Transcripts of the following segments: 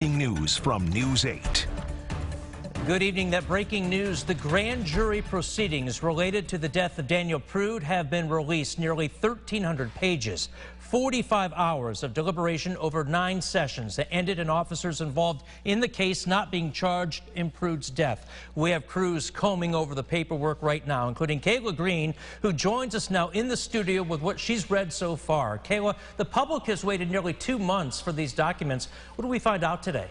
News from News 8. Good evening. That breaking news, the grand jury proceedings related to the death of Daniel Prude have been released. Nearly 1,300 pages, 45 hours of deliberation over 9 sessions that ended in officers involved in the case not being charged in Prude's death. We have crews combing over the paperwork right now, including Kayla Green, who joins us now in the studio with what she's read so far. Kayla, the public has waited nearly 2 months for these documents. What do we find out today?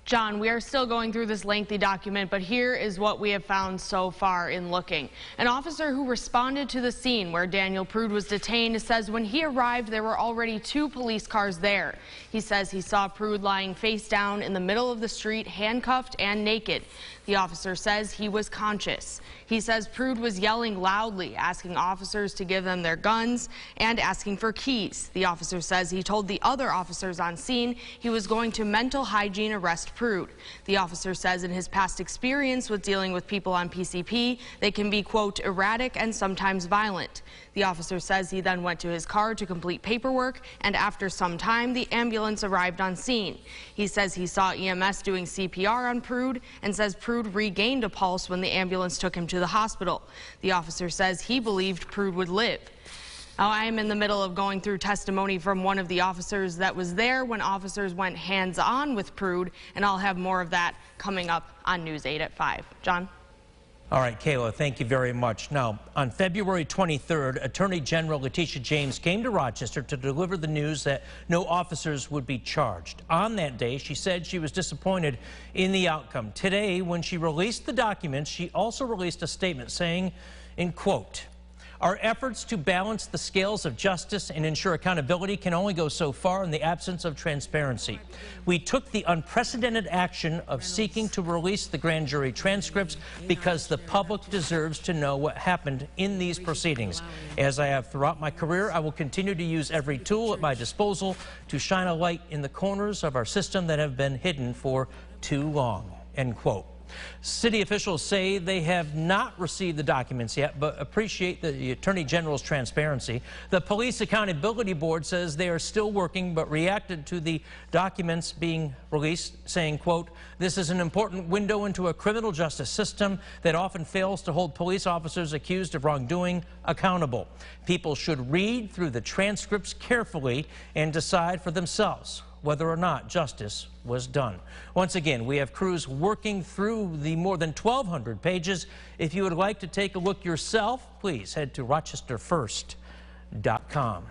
John, we are still going through this lengthy document, but here is what we have found so far in looking. An officer who responded to the scene where Daniel Prude was detained says when he arrived, there were already 2 police cars there. He says he saw Prude lying face down in the middle of the street, handcuffed and naked. The officer says he was conscious. He says Prude was yelling loudly, asking officers to give them their guns and asking for keys. The officer says he told the other officers on scene he was going to mental hygiene arrest Prude. The officer says in his past experience with dealing with people on PCP, they can be, quote, erratic and sometimes violent. The officer says he then went to his car to complete paperwork, and after some time, the ambulance arrived on scene. He says he saw EMS doing CPR on Prude and says Prude regained a pulse when the ambulance took him to the hospital. The officer says he believed Prude would live. Now, I am in the middle of going through testimony from one of the officers that was there when officers went hands-on with Prude, and I'll have more of that coming up on News 8 at 5. John? All right, Kayla, thank you very much. Now, on February 23rd, Attorney General Letitia James came to Rochester to deliver the news that no officers would be charged. On that day, she said she was disappointed in the outcome. Today, when she released the documents, she also released a statement saying, in quote, "Our efforts to balance the scales of justice and ensure accountability can only go so far in the absence of transparency. We took the unprecedented action of seeking to release the grand jury transcripts because the public deserves to know what happened in these proceedings. As I have throughout my career, I will continue to use every tool at my disposal to shine a light in the corners of our system that have been hidden for too long," end quote. City officials say they have not received the documents yet, but appreciate the Attorney General's transparency. The Police Accountability Board says they are still working, but reacted to the documents being released, saying, quote, "This is an important window into a criminal justice system that often fails to hold police officers accused of wrongdoing accountable. People should read through the transcripts carefully and decide for themselves whether or not justice was done." Once again, we have crews working through the more than 1,200 pages. If you would like to take a look yourself, please head to rochesterfirst.com.